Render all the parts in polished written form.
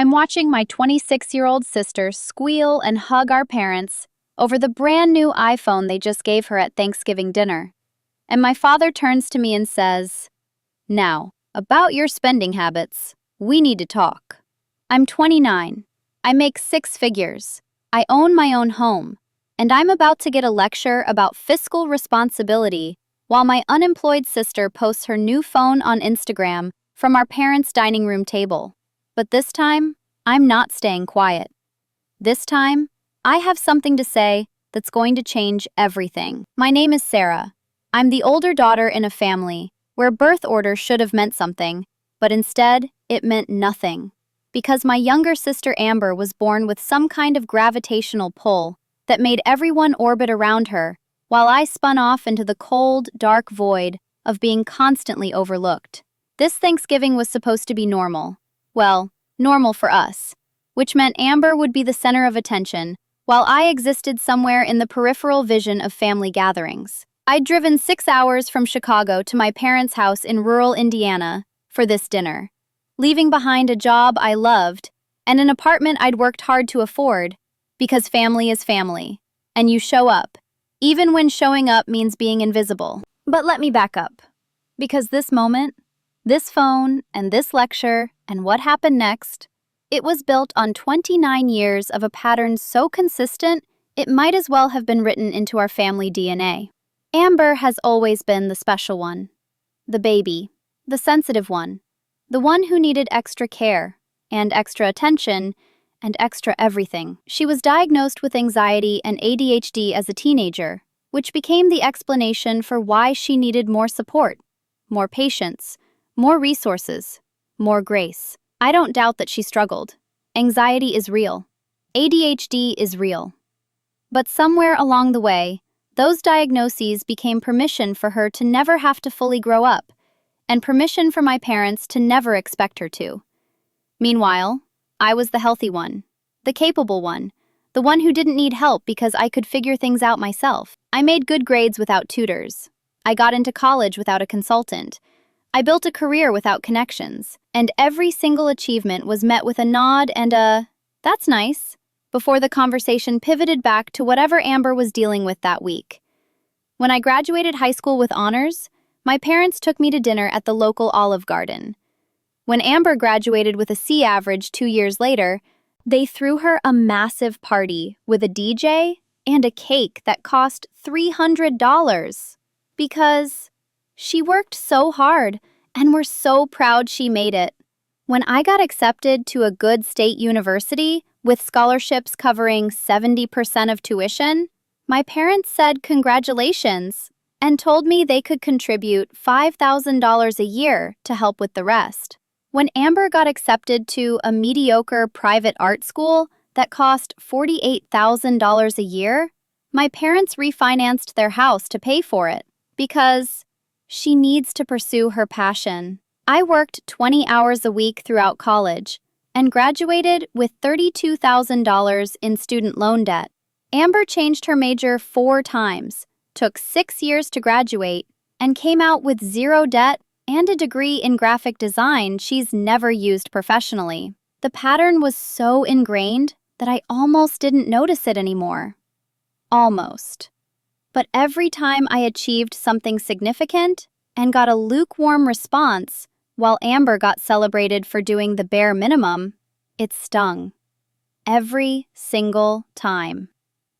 I'm watching my 26-year-old sister squeal and hug our parents over the brand new iPhone they just gave her at Thanksgiving dinner. And my father turns to me and says, "Now, about your spending habits, we need to talk." I'm 29. I make six figures. I own my own home. And I'm about to get a lecture about fiscal responsibility while my unemployed sister posts her new phone on Instagram from our parents' dining room table. But this time, I'm not staying quiet. This time, I have something to say that's going to change everything. My name is Sarah. I'm the older daughter in a family where birth order should have meant something, but instead, it meant nothing. Because my younger sister Amber was born with some kind of gravitational pull that made everyone orbit around her, while I spun off into the cold, dark void of being constantly overlooked. This Thanksgiving was supposed to be normal. Well, normal for us, which meant Amber would be the center of attention, while I existed somewhere in the peripheral vision of family gatherings. I'd driven 6 hours from Chicago to my parents' house in rural Indiana for this dinner, leaving behind a job I loved and an apartment I'd worked hard to afford, because family is family, and you show up, even when showing up means being invisible. But let me back up, because this moment, this phone, and this lecture, and what happened next, it was built on 29 years of a pattern so consistent, it might as well have been written into our family DNA. Amber has always been the special one, the baby, the sensitive one, the one who needed extra care, and extra attention, and extra everything. She was diagnosed with anxiety and ADHD as a teenager, which became the explanation for why she needed more support, more patience, more resources, more grace. I don't doubt that she struggled. Anxiety is real. ADHD is real. But somewhere along the way, those diagnoses became permission for her to never have to fully grow up, and permission for my parents to never expect her to. Meanwhile, I was the healthy one, the capable one, the one who didn't need help because I could figure things out myself. I made good grades without tutors. I got into college without a consultant. I built a career without connections, and every single achievement was met with a nod and a, "That's nice," before the conversation pivoted back to whatever Amber was dealing with that week. When I graduated high school with honors, my parents took me to dinner at the local Olive Garden. When Amber graduated with a C average 2 years later, they threw her a massive party with a DJ and a cake that cost $300 because she worked so hard and we're so proud she made it. When I got accepted to a good state university with scholarships covering 70% of tuition, my parents said congratulations and told me they could contribute $5,000 a year to help with the rest. When Amber got accepted to a mediocre private art school that cost $48,000 a year, my parents refinanced their house to pay for it because she needs to pursue her passion. I worked 20 hours a week throughout college and graduated with $32,000 in student loan debt. Amber changed her major 4 times, took 6 years to graduate, and came out with 0 debt and a degree in graphic design she's never used professionally. The pattern was so ingrained that I almost didn't notice it anymore. Almost. But every time I achieved something significant and got a lukewarm response, while Amber got celebrated for doing the bare minimum, it stung. Every single time.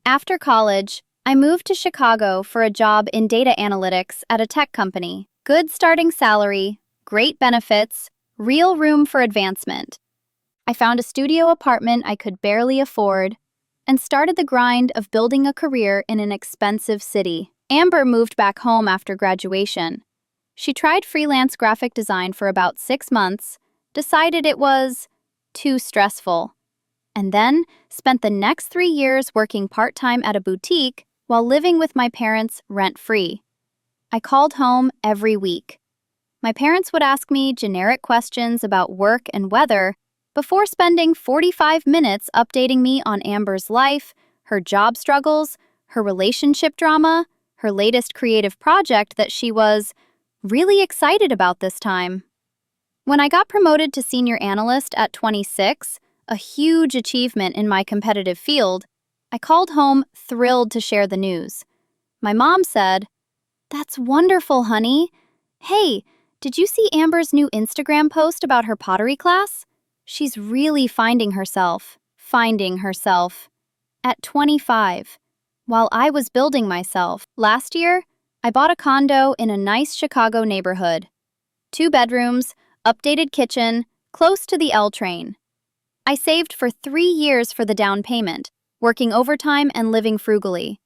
After college, I moved to Chicago for a job in data analytics at a tech company. Good starting salary, great benefits, real room for advancement. I found a studio apartment I could barely afford and started the grind of building a career in an expensive city. Amber moved back home after graduation. She tried freelance graphic design for about 6 months, decided it was too stressful, and then spent the next 3 years working part-time at a boutique while living with my parents rent-free. I called home every week. My parents would ask me generic questions about work and weather before spending 45 minutes updating me on Amber's life, her job struggles, her relationship drama, her latest creative project that she was really excited about this time. When I got promoted to senior analyst at 26, a huge achievement in my competitive field, I called home thrilled to share the news. My mom said, "That's wonderful, honey. Hey, did you see Amber's new Instagram post about her pottery class? She's really finding herself. Finding herself. At 25. While I was building myself, last year, I bought a condo in a nice Chicago neighborhood. 2 bedrooms, updated kitchen, close to the L train. I saved for 3 years for the down payment, working overtime and living frugally.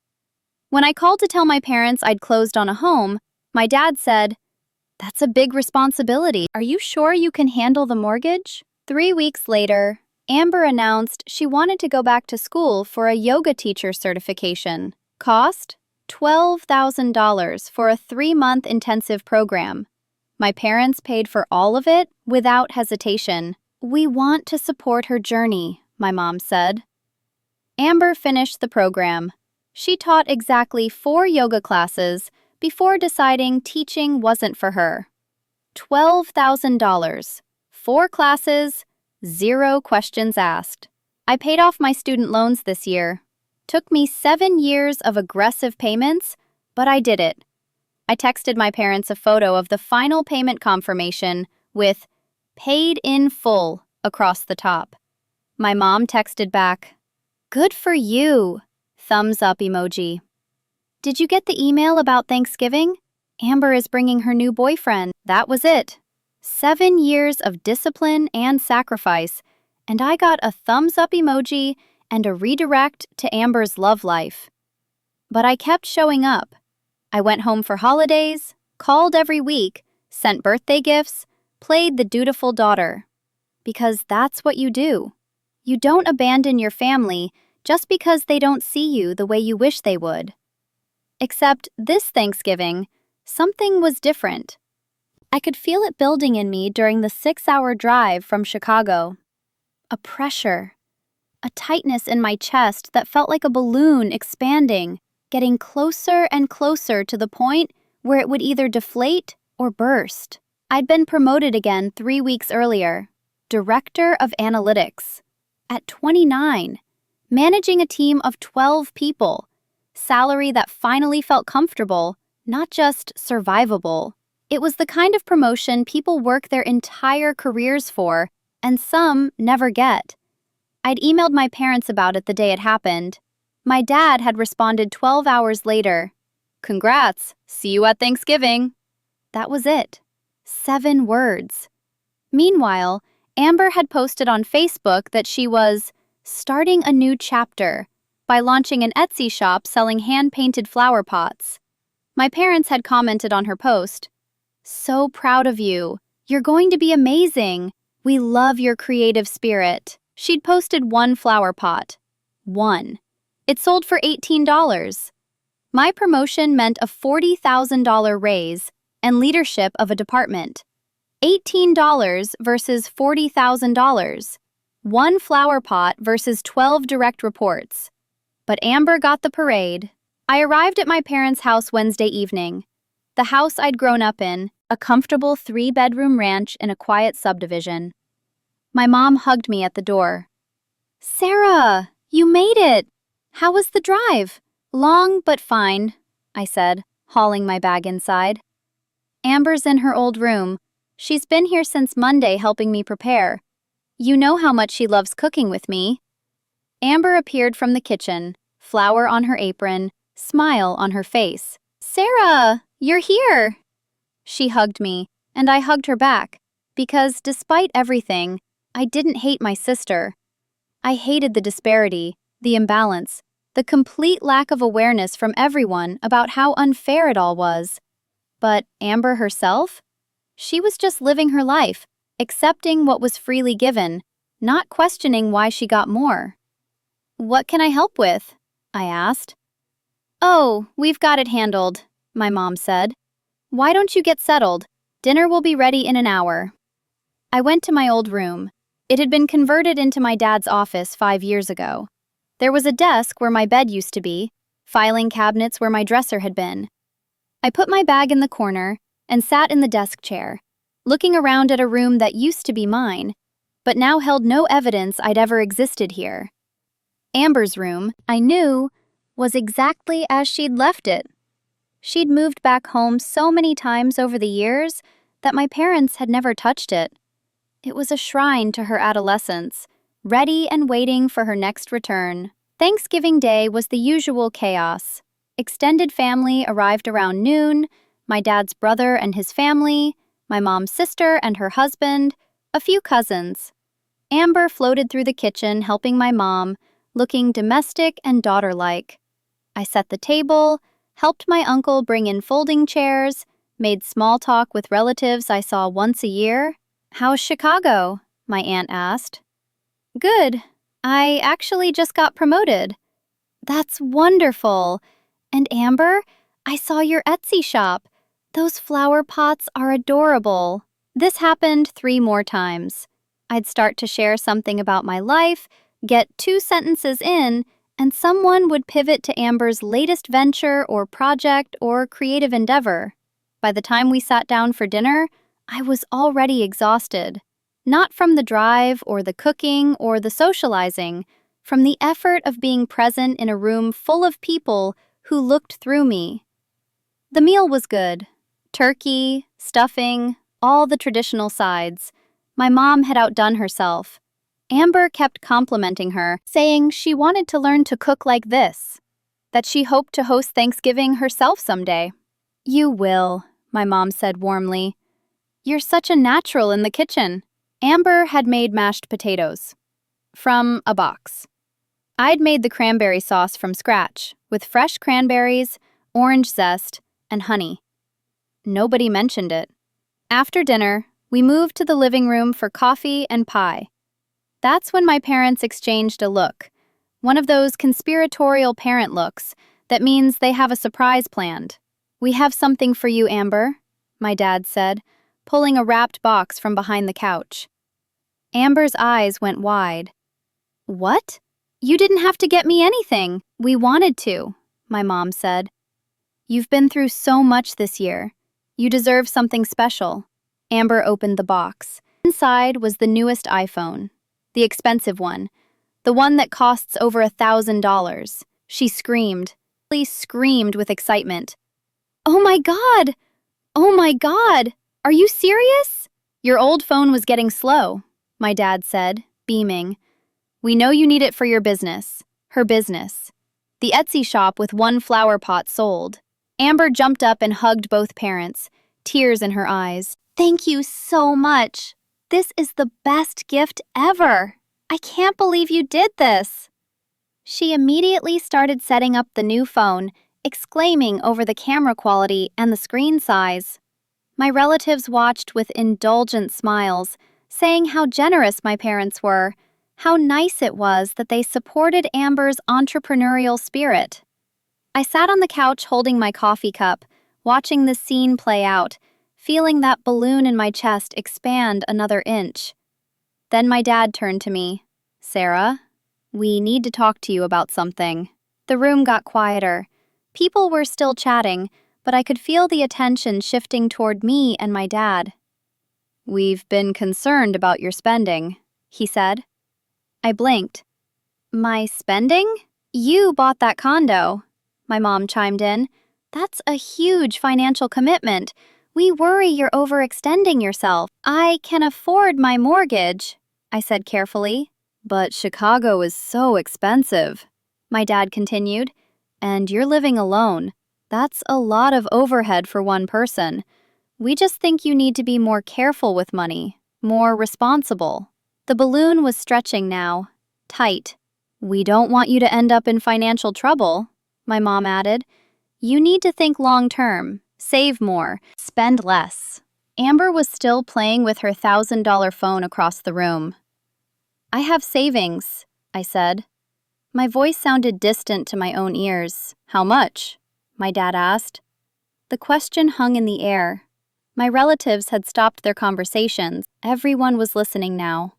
When I called to tell my parents I'd closed on a home, my dad said, 'That's a big responsibility. Are you sure you can handle the mortgage?' 3 weeks later, Amber announced she wanted to go back to school for a yoga teacher certification. Cost? $12,000 for a 3-month intensive program. My parents paid for all of it without hesitation. We want to support her journey, my mom said. Amber finished the program. She taught exactly 4 yoga classes before deciding teaching wasn't for her. $12,000, 4 classes, 0 questions asked. I paid off my student loans this year. Took me 7 years of aggressive payments, but I did it. I texted my parents a photo of the final payment confirmation with "paid in full" across the top. My mom texted back, "Good for you." Thumbs up emoji. Did you get the email about Thanksgiving? Amber is bringing her new boyfriend. That was it. 7 years of discipline and sacrifice, and I got a thumbs up emoji and a redirect to Amber's love life. But I kept showing up. I went home for holidays, called every week, sent birthday gifts, played the dutiful daughter. Because that's what you do. You don't abandon your family just because they don't see you the way you wish they would. Except this Thanksgiving, something was different. I could feel it building in me during the 6-hour drive from Chicago. A pressure, a tightness in my chest that felt like a balloon expanding, getting closer and closer to the point where it would either deflate or burst. I'd been promoted again 3 weeks earlier, Director of Analytics. At 29, managing a team of 12 people, salary that finally felt comfortable, not just survivable. It was the kind of promotion people work their entire careers for, and some never get. I'd emailed my parents about it the day it happened. My dad had responded 12 hours later, "Congrats, see you at Thanksgiving." That was it. 7 words. Meanwhile, Amber had posted on Facebook that she was starting a new chapter by launching an Etsy shop selling hand-painted flower pots. My parents had commented on her post, "So proud of you. You're going to be amazing. We love your creative spirit." She'd posted 1 flower pot. 1. It sold for $18. My promotion meant a $40,000 raise and leadership of a department. $18 versus $40,000. 1 flower pot versus 12 direct reports. But Amber got the parade. I arrived at my parents' house Wednesday evening. The house I'd grown up in, a comfortable 3-bedroom ranch in a quiet subdivision. My mom hugged me at the door. "Sarah, you made it! How was the drive?" "Long but fine," I said, hauling my bag inside. "Amber's in her old room. She's been here since Monday helping me prepare. You know how much she loves cooking with me." Amber appeared from the kitchen, flour on her apron, smile on her face. "Sarah, you're here!" She hugged me, and I hugged her back, because despite everything, I didn't hate my sister. I hated the disparity, the imbalance, the complete lack of awareness from everyone about how unfair it all was. But Amber herself? She was just living her life, accepting what was freely given, not questioning why she got more. "What can I help with?" I asked. "Oh, we've got it handled," my mom said. "Why don't you get settled? Dinner will be ready in an hour." I went to my old room. It had been converted into my dad's office 5 years ago. There was a desk where my bed used to be, filing cabinets where my dresser had been. I put my bag in the corner and sat in the desk chair, looking around at a room that used to be mine, but now held no evidence I'd ever existed here. Amber's room, I knew, was exactly as she'd left it. She'd moved back home so many times over the years that my parents had never touched it. It was a shrine to her adolescence, ready and waiting for her next return. Thanksgiving Day was the usual chaos. Extended family arrived around noon, my dad's brother and his family, my mom's sister and her husband, a few cousins. Amber floated through the kitchen helping my mom, looking domestic and daughter-like. I set the table, helped my uncle bring in folding chairs, made small talk with relatives I saw once a year. "How's Chicago?" my aunt asked. "Good. I actually just got promoted." "That's wonderful. And Amber, I saw your Etsy shop. Those flower pots are adorable." This happened 3 more times. I'd start to share something about my life, get 2 sentences in, and someone would pivot to Amber's latest venture or project or creative endeavor. By the time we sat down for dinner, I was already exhausted. Not from the drive or the cooking or the socializing, from the effort of being present in a room full of people who looked through me. The meal was good. Turkey, stuffing, all the traditional sides. My mom had outdone herself. Amber kept complimenting her, saying she wanted to learn to cook like this, that she hoped to host Thanksgiving herself someday. "You will," my mom said warmly. "You're such a natural in the kitchen." Amber had made mashed potatoes. From a box. I'd made the cranberry sauce from scratch, with fresh cranberries, orange zest, and honey. Nobody mentioned it. After dinner, we moved to the living room for coffee and pie. That's when my parents exchanged a look, one of those conspiratorial parent looks that means they have a surprise planned. "We have something for you, Amber," my dad said, pulling a wrapped box from behind the couch. Amber's eyes went wide. "What? You didn't have to get me anything." "We wanted to," my mom said. "You've been through so much this year. You deserve something special." Amber opened the box. Inside was the newest iPhone. The expensive one. The one that costs over $1,000. She screamed. She screamed with excitement. "Oh my God! Oh my God! Are you serious?" "Your old phone was getting slow," my dad said, beaming. "We know you need it for your business." Her business. The Etsy shop with 1 flower pot sold. Amber jumped up and hugged both parents, tears in her eyes. "Thank you so much. This is the best gift ever. I can't believe you did this." She immediately started setting up the new phone, exclaiming over the camera quality and the screen size. My relatives watched with indulgent smiles, saying how generous my parents were, how nice it was that they supported Amber's entrepreneurial spirit. I sat on the couch holding my coffee cup, watching the scene play out, feeling that balloon in my chest expand another inch. Then my dad turned to me. "Sarah, we need to talk to you about something." The room got quieter. People were still chatting, but I could feel the attention shifting toward me and my dad. "We've been concerned about your spending," he said. I blinked. "My spending? You bought that condo," my mom chimed in. "That's a huge financial commitment. We worry you're overextending yourself." "I can afford my mortgage," I said carefully. "But Chicago is so expensive," my dad continued. "And you're living alone. That's a lot of overhead for one person. We just think you need to be more careful with money, more responsible." The balloon was stretching now, tight. "We don't want you to end up in financial trouble," my mom added. "You need to think long-term, save more, spend less." Amber was still playing with her $1,000 phone across the room. "I have savings," I said. My voice sounded distant to my own ears. "How much?" my dad asked. The question hung in the air. My relatives had stopped their conversations. Everyone was listening now.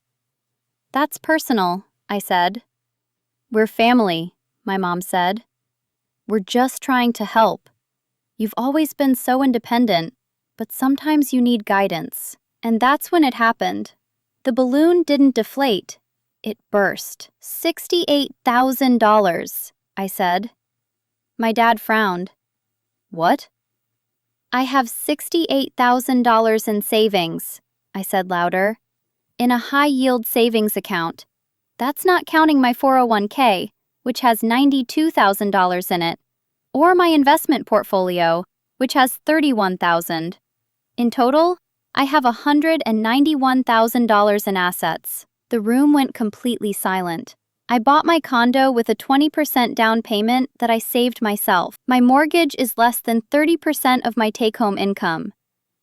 "That's personal," I said. "We're family," my mom said. "We're just trying to help. You've always been so independent, but sometimes you need guidance." And that's when it happened. The balloon didn't deflate. It burst. $68,000, I said. My dad frowned. What? I have $68,000 in savings, I said louder. In a high-yield savings account. That's not counting my 401k, which has $92,000 in it, or my investment portfolio, which has $31,000. In total, I have $191,000 in assets. The room went completely silent. I bought my condo with a 20% down payment that I saved myself. My mortgage is less than 30% of my take-home income.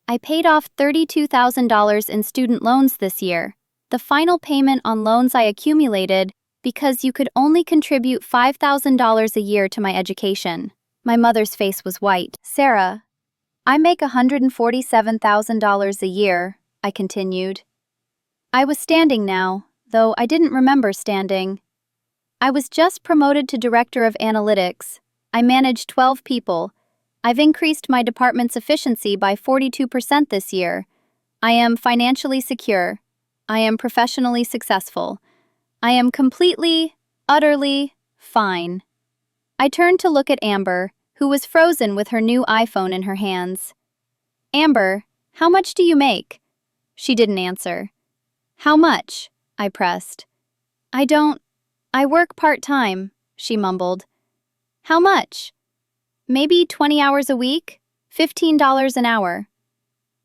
I paid off $32,000 in student loans this year, the final payment on loans I accumulated because you could only contribute $5,000 a year to my education. My mother's face was white. Sarah, I make $147,000 a year, I continued. I was standing now, though I didn't remember standing. I was just promoted to Director of Analytics. I manage 12 people. I've increased my department's efficiency by 42% this year. I am financially secure. I am professionally successful. I am completely, utterly fine. I turned to look at Amber, who was frozen with her new iPhone in her hands. Amber, how much do you make? She didn't answer. How much? I pressed. I work part-time, she mumbled. How much? Maybe 20 hours a week, $15 an hour.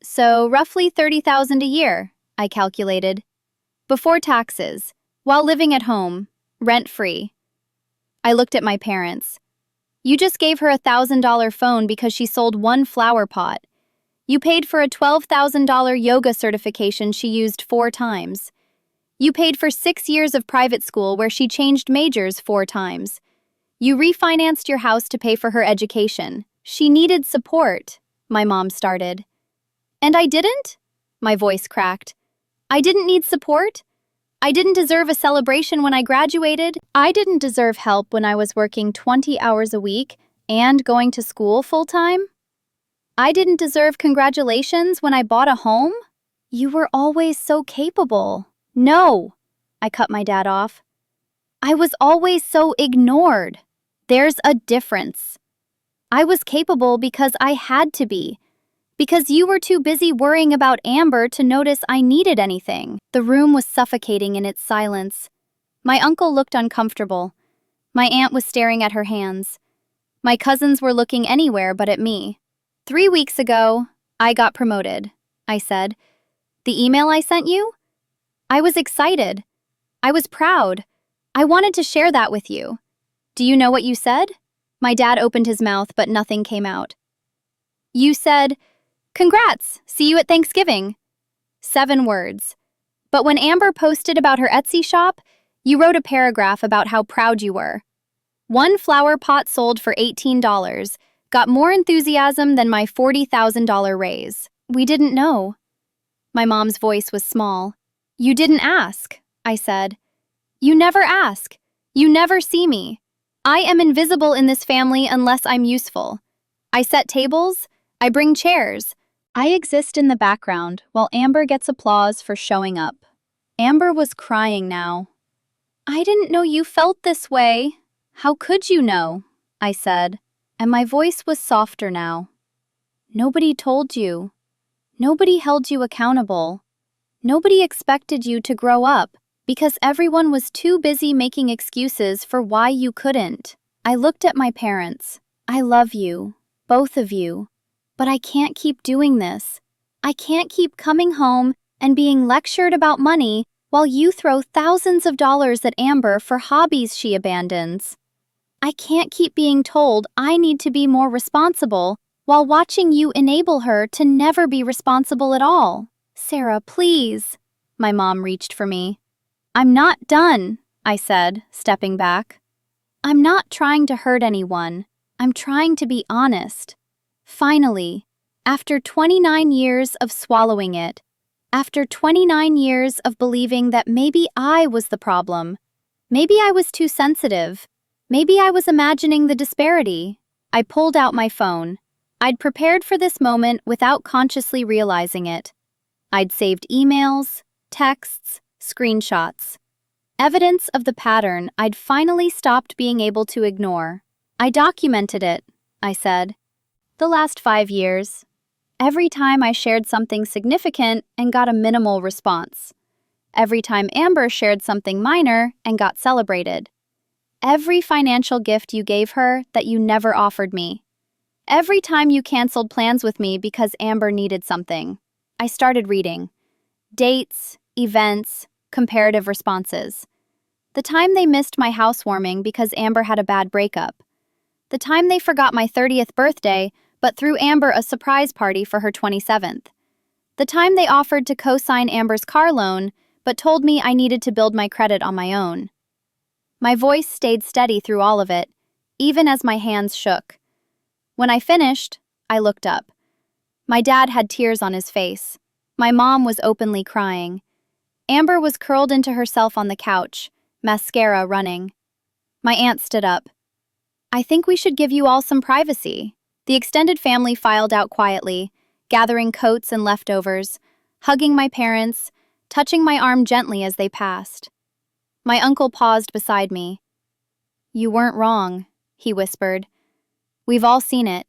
So roughly $30,000 a year, I calculated. Before taxes, while living at home, rent-free. I looked at my parents. You just gave her a $1,000 phone because she sold one flower pot. You paid for a $12,000 yoga certification she used 4 times. You paid for 6 years of private school where she changed majors 4 times. You refinanced your house to pay for her education. She needed support, my mom started. And I didn't? My voice cracked. I didn't need support? I didn't deserve a celebration when I graduated? I didn't deserve help when I was working 20 hours a week and going to school full-time? I didn't deserve congratulations when I bought a home? You were always so capable. No, I cut my dad off. I was always so ignored. There's a difference. I was capable because I had to be. Because you were too busy worrying about Amber to notice I needed anything. The room was suffocating in its silence. My uncle looked uncomfortable. My aunt was staring at her hands. My cousins were looking anywhere but at me. 3 weeks ago, I got promoted, I said. The email I sent you? I was excited. I was proud. I wanted to share that with you. Do you know what you said? My dad opened his mouth, but nothing came out. You said, "Congrats, see you at Thanksgiving." 7 words. But when Amber posted about her Etsy shop, you wrote a paragraph about how proud you were. One flower pot sold for $18 got more enthusiasm than my $40,000 raise. We didn't know. My mom's voice was small. You didn't ask, I said. You never ask. You never see me. I am invisible in this family unless I'm useful. I set tables. I bring chairs. I exist in the background while Amber gets applause for showing up. Amber was crying now. I didn't know you felt this way. How could you know? I said, and my voice was softer now. Nobody told you. Nobody held you accountable. Nobody expected you to grow up because everyone was too busy making excuses for why you couldn't. I looked at my parents. I love you, both of you, but I can't keep doing this. I can't keep coming home and being lectured about money while you throw thousands of dollars at Amber for hobbies she abandons. I can't keep being told I need to be more responsible while watching you enable her to never be responsible at all. Sarah, please. My mom reached for me. I'm not done, I said, stepping back. I'm not trying to hurt anyone. I'm trying to be honest. Finally, after 29 years of swallowing it, after 29 years of believing that maybe I was the problem, maybe I was too sensitive, maybe I was imagining the disparity, I pulled out my phone. I'd prepared for this moment without consciously realizing it. I'd saved emails, texts, screenshots. Evidence of the pattern I'd finally stopped being able to ignore. I documented it, I said. The last 5 years. Every time I shared something significant and got a minimal response. Every time Amber shared something minor and got celebrated. Every financial gift you gave her that you never offered me. Every time you canceled plans with me because Amber needed something. I started reading. Dates, events, comparative responses. The time they missed my housewarming because Amber had a bad breakup. The time they forgot my 30th birthday but threw Amber a surprise party for her 27th. The time they offered to co-sign Amber's car loan but told me I needed to build my credit on my own. My voice stayed steady through all of it, even as my hands shook. When I finished, I looked up. My dad had tears on his face. My mom was openly crying. Amber was curled into herself on the couch, mascara running. My aunt stood up. I think we should give you all some privacy. The extended family filed out quietly, gathering coats and leftovers, hugging my parents, touching my arm gently as they passed. My uncle paused beside me. You weren't wrong, he whispered. We've all seen it.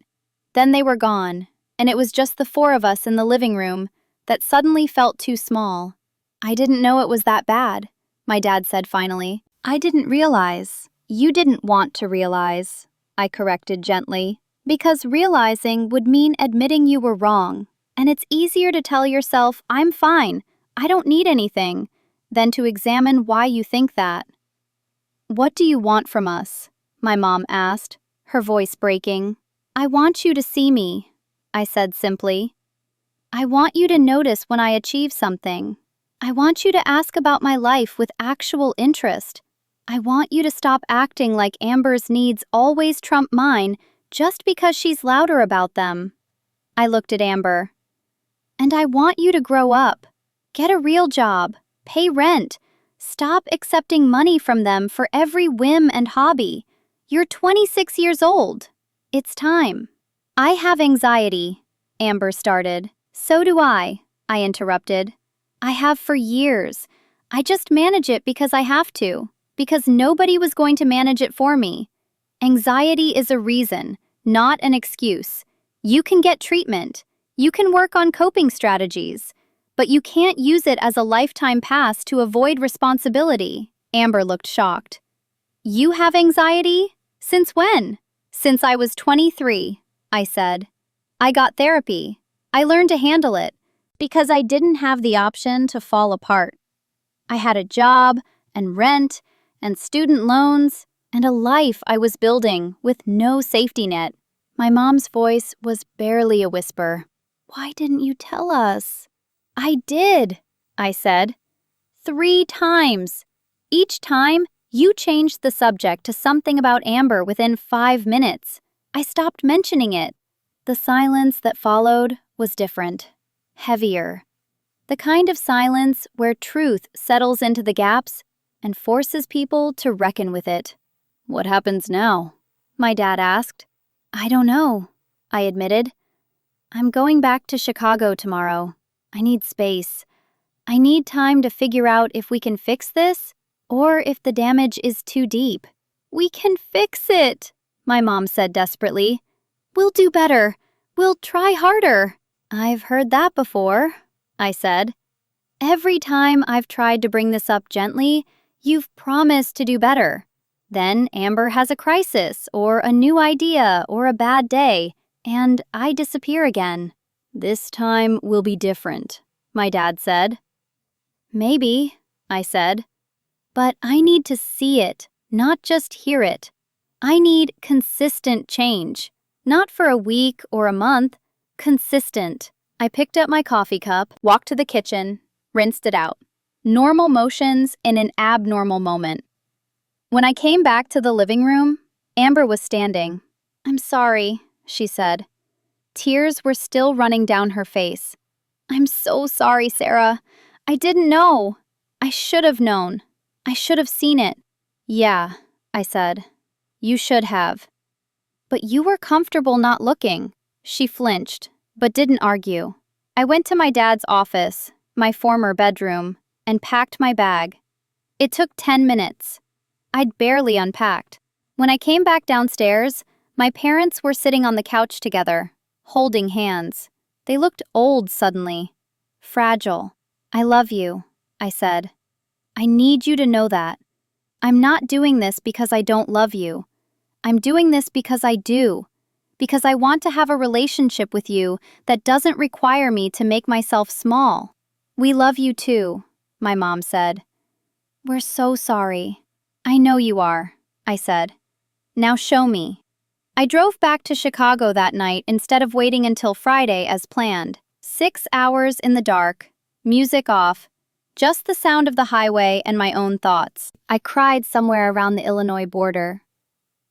Then they were gone, and it was just the 4 of us in the living room that suddenly felt too small. I didn't know it was that bad, my dad said finally. I didn't realize. You didn't want to realize, I corrected gently, because realizing would mean admitting you were wrong, and it's easier to tell yourself, I'm fine, I don't need anything, than to examine why you think that. What do you want from us? My mom asked, her voice breaking. I want you to see me, I said simply. I want you to notice when I achieve something. I want you to ask about my life with actual interest. I want you to stop acting like Amber's needs always trump mine just because she's louder about them. I looked at Amber. And I want you to grow up. Get a real job. Pay rent. Stop accepting money from them for every whim and hobby. You're 26 years old. It's time. I have anxiety, Amber started. So do I interrupted. I have for years. I just manage it because I have to, because nobody was going to manage it for me. Anxiety is a reason, not an excuse. You can get treatment. You can work on coping strategies. But you can't use it as a lifetime pass to avoid responsibility. Amber looked shocked. You have anxiety? Since when? Since I was 23, I said. I got therapy. I learned to handle it because I didn't have the option to fall apart. I had a job and rent and student loans and a life I was building with no safety net. My mom's voice was barely a whisper. Why didn't you tell us? I did, I said. 3 times. Each time, you changed the subject to something about Amber within 5 minutes. I stopped mentioning it. The silence that followed was different, heavier. The kind of silence where truth settles into the gaps and forces people to reckon with it. What happens now? My dad asked. I don't know, I admitted. I'm going back to Chicago tomorrow. I need space. I need time to figure out if we can fix this or if the damage is too deep. We can fix it, my mom said desperately. We'll do better. We'll try harder. I've heard that before, I said. Every time I've tried to bring this up gently, you've promised to do better. Then Amber has a crisis or a new idea or a bad day, and I disappear again. This time will be different, my dad said. Maybe, I said. But I need to see it, not just hear it. I need consistent change. Not for a week or a month. Consistent. I picked up my coffee cup, walked to the kitchen, rinsed it out. Normal motions in an abnormal moment. When I came back to the living room, Amber was standing. I'm sorry, she said. Tears were still running down her face. I'm so sorry, Sarah. I didn't know. I should have known. I should have seen it. Yeah, I said. You should have. But you were comfortable not looking. She flinched, but didn't argue. I went to my dad's office, my former bedroom. and packed my bag. It took 10 minutes. I'd barely unpacked. When I came back downstairs, my parents were sitting on the couch together, holding hands. They looked old suddenly. Fragile. "I love you," I said. "I need you to know that. I'm not doing this because I don't love you. I'm doing this because I do. Because I want to have a relationship with you that doesn't require me to make myself small." "We love you too," my mom said. "We're so sorry." "I know you are," I said. "Now show me." I drove back to Chicago that night instead of waiting until Friday as planned. 6 hours in the dark, music off, just the sound of the highway and my own thoughts. I cried somewhere around the Illinois border.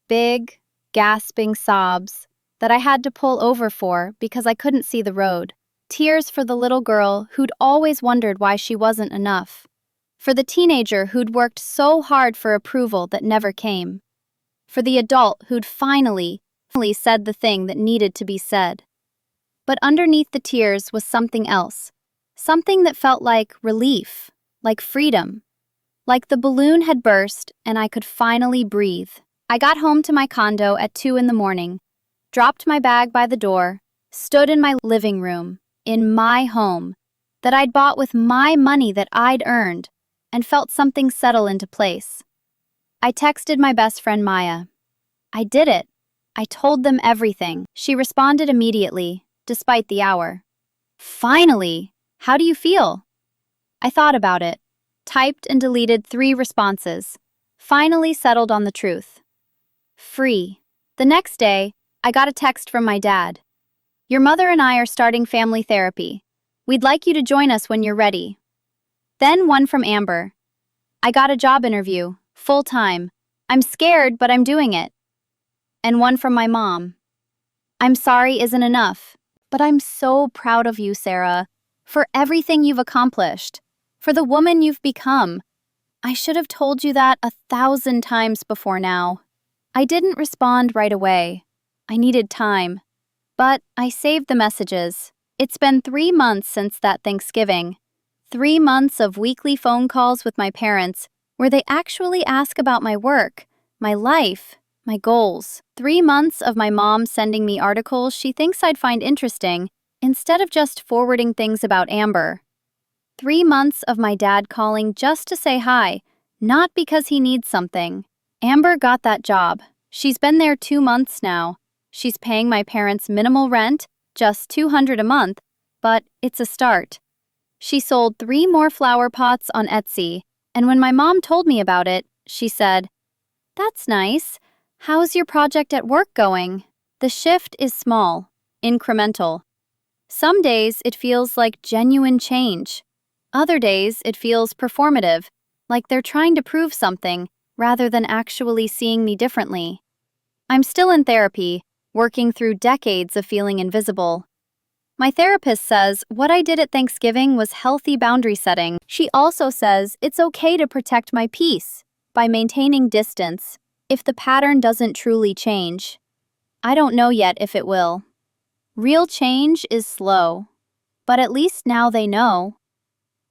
Big, gasping sobs that I had to pull over for because I couldn't see the road. Tears for the little girl who'd always wondered why she wasn't enough. For the teenager who'd worked so hard for approval that never came. For the adult who'd finally said the thing that needed to be said. But underneath the tears was something else. Something that felt like relief, like freedom. Like the balloon had burst and I could finally breathe. I got home to my condo at 2 in the morning, dropped my bag by the door, stood in my living room, in my home, that I'd bought with my money that I'd earned, and felt something settle into place. I texted my best friend Maya. I did it. I told them everything. She responded immediately, despite the hour. "Finally! How do you feel?" I thought about it, typed and deleted 3 responses, finally settled on the truth. Free. The next day, I got a text from my dad. "Your mother and I are starting family therapy. We'd like you to join us when you're ready." Then one from Amber. "I got a job interview, full-time. I'm scared, but I'm doing it." And one from my mom. "I'm sorry isn't enough, but I'm so proud of you, Sarah, for everything you've accomplished, for the woman you've become. I should have told you that 1,000 times before now." I didn't respond right away. I needed time. But I saved the messages. It's been 3 months since that Thanksgiving. 3 months of weekly phone calls with my parents where they actually ask about my work, my life, my goals. 3 months of my mom sending me articles she thinks I'd find interesting instead of just forwarding things about Amber. 3 months of my dad calling just to say hi, not because he needs something. Amber got that job. She's been there 2 months now. She's paying my parents minimal rent, just $200 a month, but it's a start. She sold 3 more flower pots on Etsy, and when my mom told me about it, she said, "That's nice. How's your project at work going?" The shift is small, incremental. Some days it feels like genuine change. Other days it feels performative, like they're trying to prove something rather than actually seeing me differently. I'm still in therapy, working through decades of feeling invisible. My therapist says what I did at Thanksgiving was healthy boundary setting. She also says it's okay to protect my peace by maintaining distance if the pattern doesn't truly change. I don't know yet if it will. Real change is slow, but at least now they know.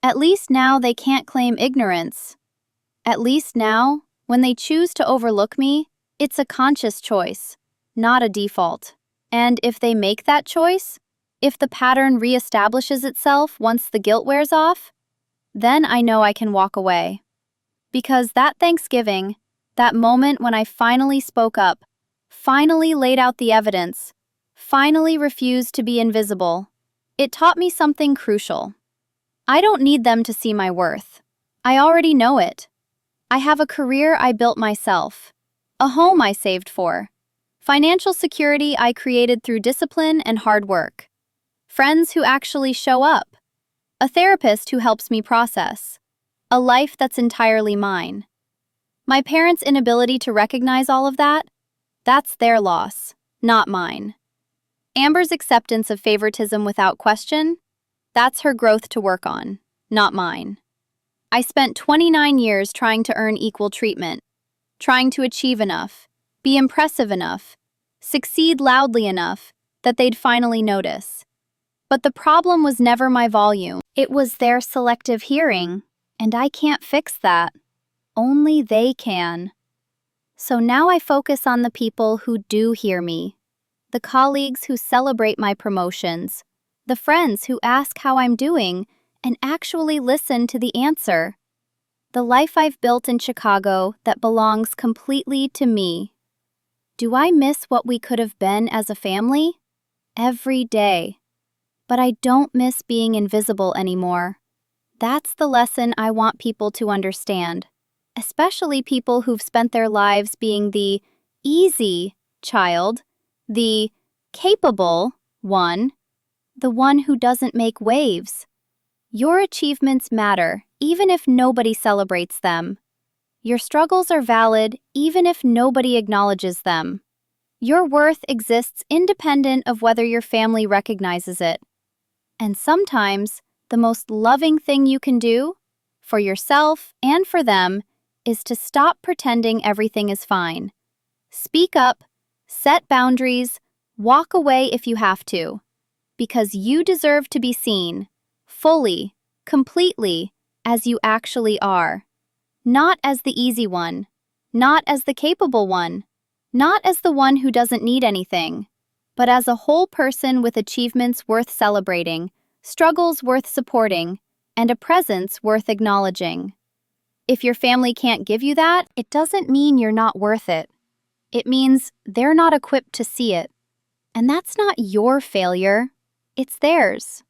At least now they can't claim ignorance. At least now, when they choose to overlook me, it's a conscious choice, not a default. And if they make that choice, if the pattern reestablishes itself once the guilt wears off, then I know I can walk away. Because that Thanksgiving, that moment when I finally spoke up, finally laid out the evidence, finally refused to be invisible, it taught me something crucial. I don't need them to see my worth. I already know it. I have a career I built myself, a home I saved for, financial security I created through discipline and hard work, friends who actually show up, a therapist who helps me process, a life that's entirely mine. My parents' inability to recognize all of that, that's their loss, not mine. Amber's acceptance of favoritism without question, that's her growth to work on, not mine. I spent 29 years trying to earn equal treatment, trying to achieve enough, be impressive enough, succeed loudly enough that they'd finally notice. But the problem was never my volume. It was their selective hearing. And I can't fix that. Only they can. So now I focus on the people who do hear me. The colleagues who celebrate my promotions. The friends who ask how I'm doing and actually listen to the answer. The life I've built in Chicago that belongs completely to me. Do I miss what we could have been as a family? Every day. But I don't miss being invisible anymore. That's the lesson I want people to understand, especially people who've spent their lives being the easy child, the capable one, the one who doesn't make waves. Your achievements matter, even if nobody celebrates them. Your struggles are valid, even if nobody acknowledges them. Your worth exists independent of whether your family recognizes it. And sometimes, the most loving thing you can do, for yourself and for them, is to stop pretending everything is fine. Speak up, set boundaries, walk away if you have to. Because you deserve to be seen, fully, completely, as you actually are. Not as the easy one, not as the capable one, not as the one who doesn't need anything, but as a whole person with achievements worth celebrating, struggles worth supporting, and a presence worth acknowledging. If your family can't give you that, it doesn't mean you're not worth it. It means they're not equipped to see it. And that's not your failure, it's theirs.